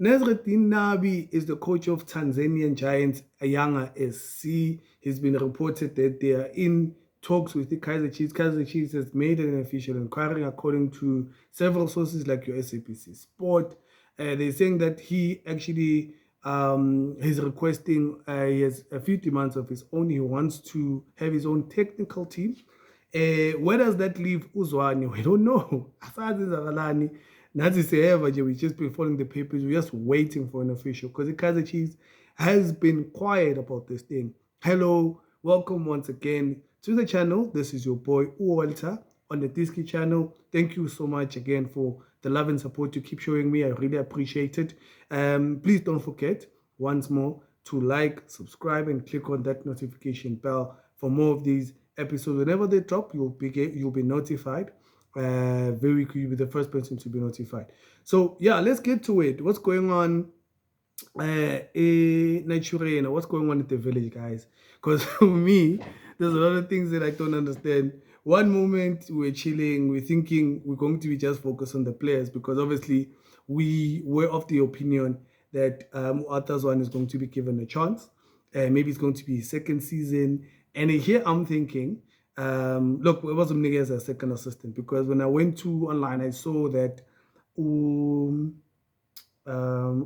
Nasredinne Nabi is the coach of Tanzanian Giants Yanga SC. He's been reported that they are in talks with the Kaizer Chiefs. Kaizer Chiefs has made an official inquiry according to several sources like your SAPC Sport. They're saying that he actually he's requesting he has a few demands of his own. He wants to have his own technical team. Where does that leave Uzwane? We don't know. Nazi say ever, we just been following the papers. We're just waiting for an official because the Kaizer Chiefs has been quiet about this thing. Hello, welcome once again to the channel. This is your boy Walter on the Diski channel. Thank you so much again for the love and support you keep showing me. I really appreciate it. Please don't forget once more to like, subscribe, and click on that notification bell for more of these episodes. Whenever they drop, you'll be notified. Very quick, you'll be the first person to be notified. So yeah, let's get to it. What's going on in Nigeria? What's going on at the village, guys? Because for me, there's a lot of things that I don't understand. One moment we're chilling, we're thinking we're going to be just focused on the players because obviously we were of the opinion that Arthur Zwane is going to be given a chance. Maybe it's going to be his second season. And here I'm thinking, look, it was Mnike as a second assistant because when I went to online, I saw that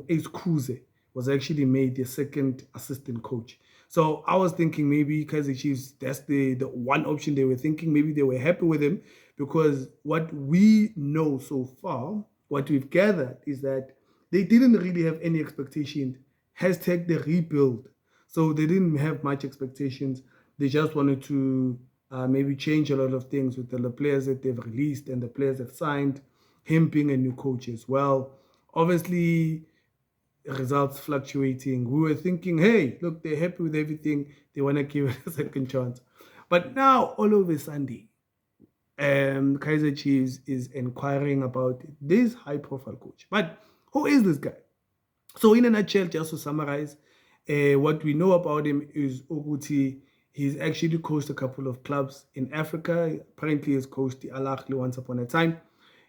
Ace Cruze was actually made the second assistant coach. So I was thinking maybe Kaizer Chiefs, that's the one option they were thinking. Maybe they were happy with him because what we know so far, what we've gathered is that they didn't really have any expectations. Hashtag the rebuild. So they didn't have much expectations. They just wanted to maybe change a lot of things with the players that they've released and the players that signed, him being a new coach as well. Obviously, results fluctuating. We were thinking, hey, look, they're happy with everything. They want to give it a second chance. But now, all of a sudden, Kaizer Chiefs is inquiring about this high-profile coach. But who is this guy? So in a nutshell, just to summarize, what we know about him is Oguti. He's actually coached a couple of clubs in Africa. Apparently, he's coached the Al Ahly once upon a time.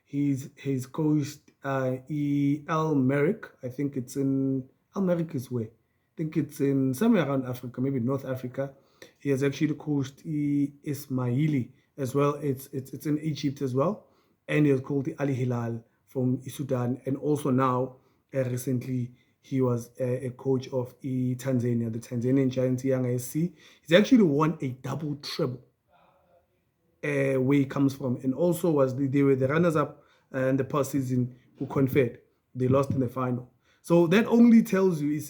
He's coached El Merrick. I think it's in El Merrick is where. I think it's in somewhere around Africa, maybe North Africa. He has actually coached Ismaili as well. It's in Egypt as well, and he has called the Al Hilal from Sudan, and also now recently he was a coach of Tanzania, the Tanzanian Giants Young SC. He's actually won a double treble where he comes from, and also they were the runners-up in the past season who conferred. They lost in the final. So that only tells you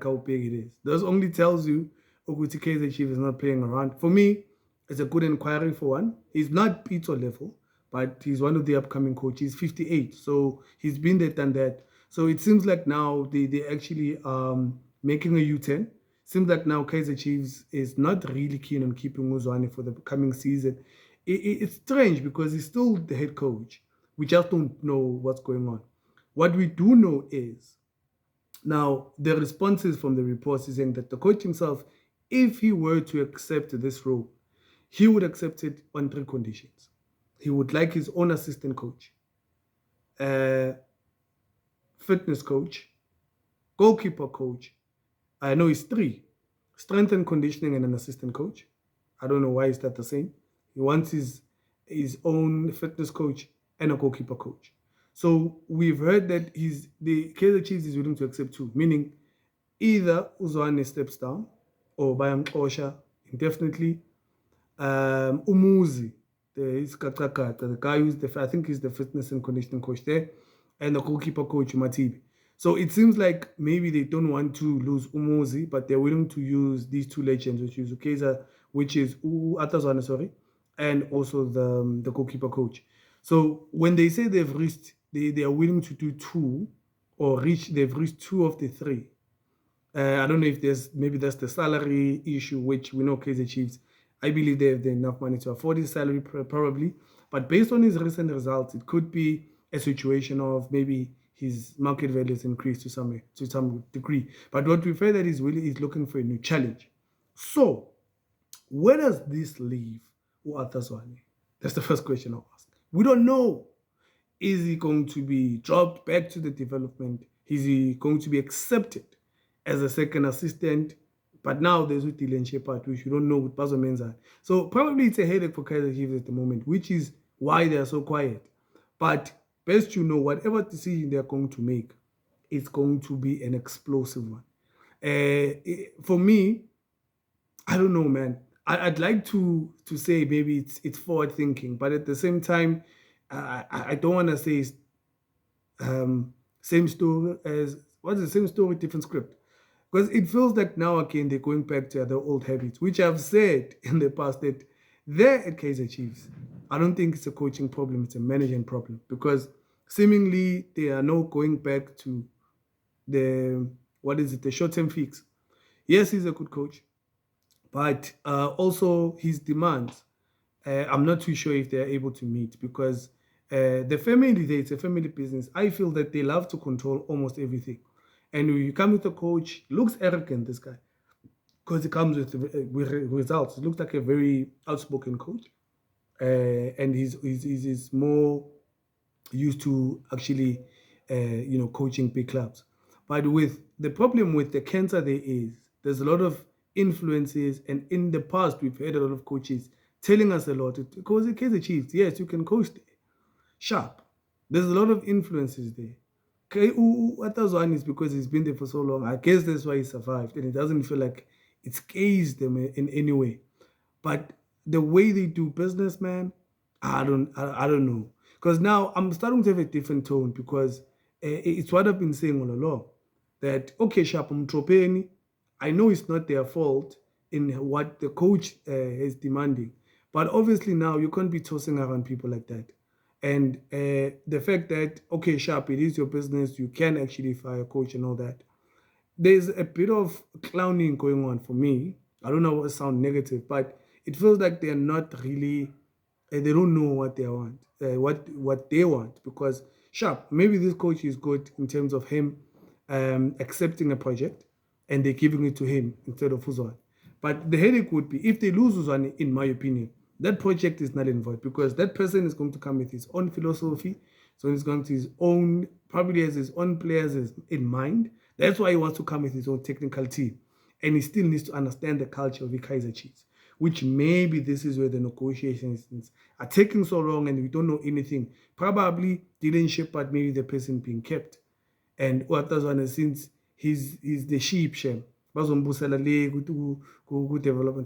how big it is. That only tells you Oguti Kaizer Chief is not playing around. For me, it's a good inquiry for one. He's not Peter level, but he's one of the upcoming coaches. 58, so he's been there, done that. So it seems like now they actually making a U-turn. Seems like now Kaizer Chiefs is not really keen on keeping Uzwane for the coming season. It's strange because he's still the head coach. We just don't know what's going on. What we do know is now the responses from the reports is saying that the coach himself, if he were to accept this role, he would accept it on 3 conditions. He would like his own assistant coach, fitness coach, goalkeeper coach. I know it's 3. Strength and conditioning and an assistant coach. I don't know why is that the same. He wants his own fitness coach and a goalkeeper coach. So we've heard that the Kaizer Chiefs is willing to accept 2, meaning either Uzwane steps down or Bayam Osha indefinitely. Umuzi, the guy who's I think he's the fitness and conditioning coach there, and the goalkeeper coach Matibi. So it seems like maybe they don't want to lose Umuzi, but they're willing to use these 2 legends, which is Kaizer, which is Arthur Zwane, sorry, and also the goalkeeper coach. So when they say they've reached, they are willing to do 2 or they've reached 2 of the 3. I don't know if maybe that's the salary issue, which we know Kaizer Chiefs, I believe they have enough money to afford his salary probably. But based on his recent results, it could be a situation of maybe his market value has increased to some degree. But what we've heard that he's looking for a new challenge. So where does this leave Arthur Zwane? That's the first question I'll ask. We don't know. Is he going to be dropped back to the development Is he going to be accepted as a second assistant? But now there's with Dylan Shepard, which we don't know with Bazo Mensah. So probably it's a headache for Kaizer Chiefs at the moment, which is why they're so quiet. But best you know, whatever decision they're going to make, it's going to be an explosive one. For me, I don't know, man. I'd like to say maybe it's forward thinking, but at the same time, I don't want to say it's same story as what's the same story, different script. Because it feels like now again they're going back to their old habits, which I've said in the past that they're at Kaizer Chiefs. I don't think it's a coaching problem, it's a management problem. Because seemingly they are now going back to the the short-term fix. Yes, he's a good coach, but also his demands. I'm not too sure if they're able to meet because the family there, it's a family business. I feel that they love to control almost everything. And when you come with a coach, looks arrogant, this guy, because he comes with results. He looks like a very outspoken coach. And he's more used to actually, coaching big clubs. But with the problem with the cancer there is, there's a lot of influences, and in the past we've had a lot of coaches telling us a lot. Because in case of Chiefs, yes, you can coach there. Sharp. There's a lot of influences there. Okay, Arthur Zwane is because he's been there for so long. I guess that's why he survived, and it doesn't feel like it scares them in any way. But the way they do business, man, I don't know. Because now I'm starting to have a different tone because it's what I've been saying all along. That okay, Sharp, I'm tropeni. I know it's not their fault in what the coach is demanding, but obviously now you can't be tossing around people like that. And the fact that okay, Sharp, it is your business. You can actually fire a coach and all that. There's a bit of clowning going on for me. I don't know what sound negative, but it feels like they're not really, they don't know what they want, what they want. Because sharp, maybe this coach is good in terms of him accepting a project and they're giving it to him instead of Uzwan. But the headache would be if they lose Uzwan, in my opinion, that project is null and void because that person is going to come with his own philosophy. So he's going to his own, probably has his own players in mind. That's why he wants to come with his own technical team. And he still needs to understand the culture of the Kaizer Chiefs, which maybe this is where the negotiations are taking so long and we don't know anything. Probably didn't Shepard, maybe the person being kept. And what does one since he's the sheep shem. Development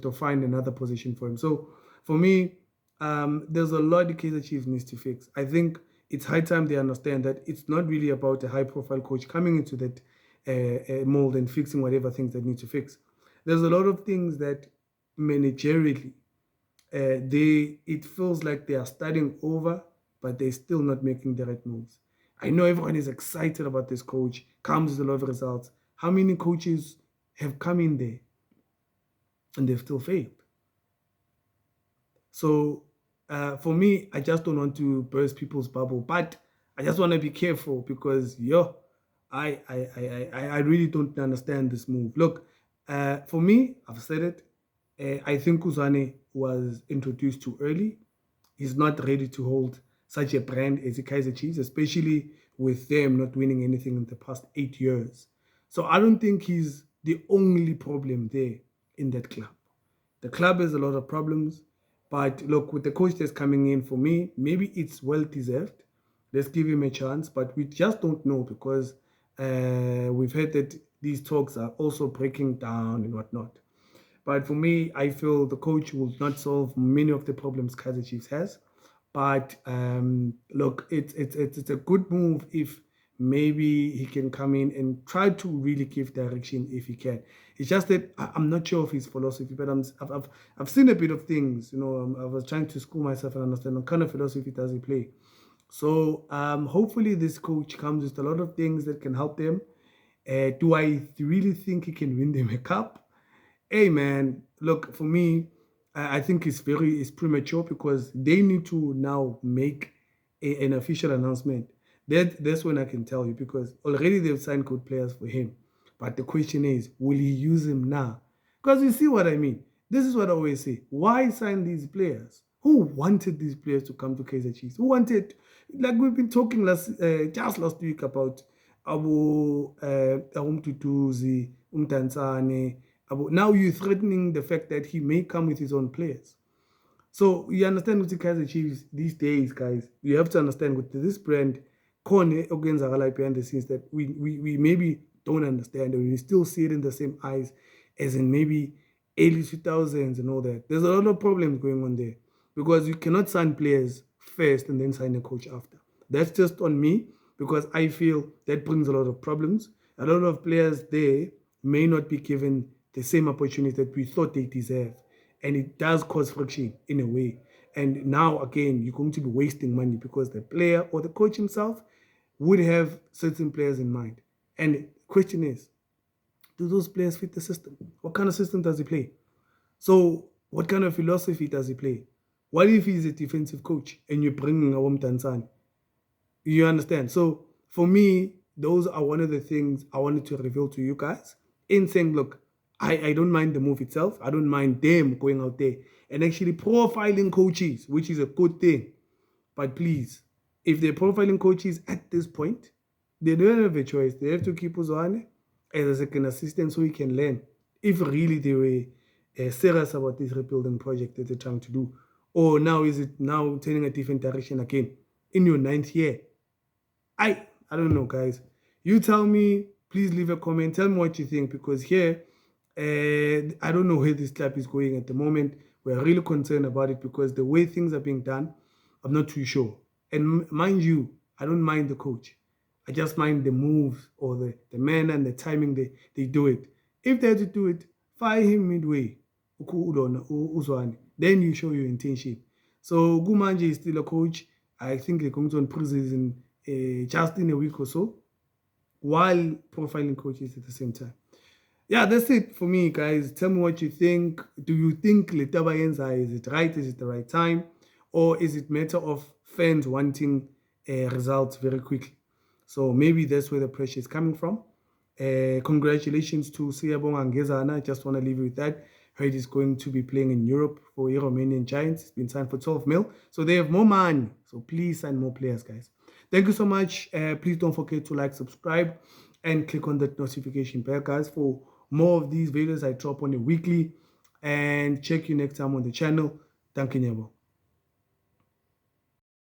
to find another position for him. So for me, there's a lot the Kaizer Chiefs needs to fix. I think it's high time they understand that it's not really about a high-profile coach coming into that mold and fixing whatever things that need to fix. There's a lot of things that managerially, it feels like they are starting over, but they're still not making the right moves. I know everyone is excited about this coach, comes with a lot of results. How many coaches have come in there and they've still failed? So for me, I just don't want to burst people's bubble, but I just want to be careful because I really don't understand this move. Look, for me, I've said it. I think Zwane was introduced too early. He's not ready to hold such a brand as the Kaizer Chiefs, especially with them not winning anything in the past 8 years. So I don't think he's the only problem there in that club. The club has a lot of problems. But look, with the coach that's coming in, for me, maybe it's well-deserved. Let's give him a chance. But we just don't know because we've heard that these talks are also breaking down and whatnot. But for me, I feel the coach will not solve many of the problems Kaizer Chiefs has. But look, it's a good move if maybe he can come in and try to really give direction if he can. It's just that I'm not sure of his philosophy, but I've seen a bit of things. You know, I was trying to school myself and understand what kind of philosophy does he play. So hopefully this coach comes with a lot of things that can help them. Do I really think he can win them a cup? Hey man, look, for me, I think it's premature because they need to now make an official announcement. That's when I can tell you because already they've signed good players for him. But the question is, will he use him now? Because you see what I mean. This is what I always say. Why sign these players? Who wanted these players to come to Kaizer Chiefs? Who wanted, like we've been talking just last week about Abu Umtutuzi, Umtansane, Abu. Now you're threatening the fact that he may come with his own players. So you understand what the Kaizer Chiefs these days, guys. You have to understand with this brand, Kone Ogenzagala behind the scenes that we maybe don't understand, or we still see it in the same eyes as in maybe early 2000s and all that. There's a lot of problems going on there because you cannot sign players first and then sign a coach after. That's just on me because I feel that brings a lot of problems. A lot of players there may not be given the same opportunity that we thought they deserve. And it does cause friction in a way. And now, again, you're going to be wasting money because the player or the coach himself would have certain players in mind. And the question is, do those players fit the system? What kind of system does he play? So, what kind of philosophy does he play? What if he's a defensive coach and you're bringing a Tanzania? You understand? So, for me, those are one of the things I wanted to reveal to you guys in saying, look, I don't mind the move itself. I don't mind them going out there and actually profiling coaches, which is a good thing. But please, if they're profiling coaches at this point, they don't have a choice. They have to keep Zwane as a second assistant so he can learn. If really they were serious about this rebuilding project that they're trying to do. Or now is it now turning a different direction again in your 9th year? I don't know, guys. You tell me. Please leave a comment. Tell me what you think because here, I don't know where this club is going at the moment. We're really concerned about it because the way things are being done, I'm not too sure. And mind you, I don't mind the coach. I just mind the moves or the manner and the timing they do it. If they had to do it, fire him midway. Then you show your intention. So Gumanje is still a coach. I think they're going to on pre-season just in a week or so, while profiling coaches at the same time. Yeah, that's it for me, guys. Tell me what you think. Do you think Letaba Yenza, is it right? Is it the right time? Or is it matter of fans wanting results very quickly? So maybe that's where the pressure is coming from. Congratulations to Siyabonga Ngezana. I just want to leave you with that. Heard he's going to be playing in Europe for Romanian Giants. It's been signed for 12 mil. So they have more money. So please sign more players, guys. Thank you so much. Please don't forget to like, subscribe, and click on that notification bell, guys, for more of these videos I drop on a weekly. And check you next time on the channel. Thank you, Nyabo.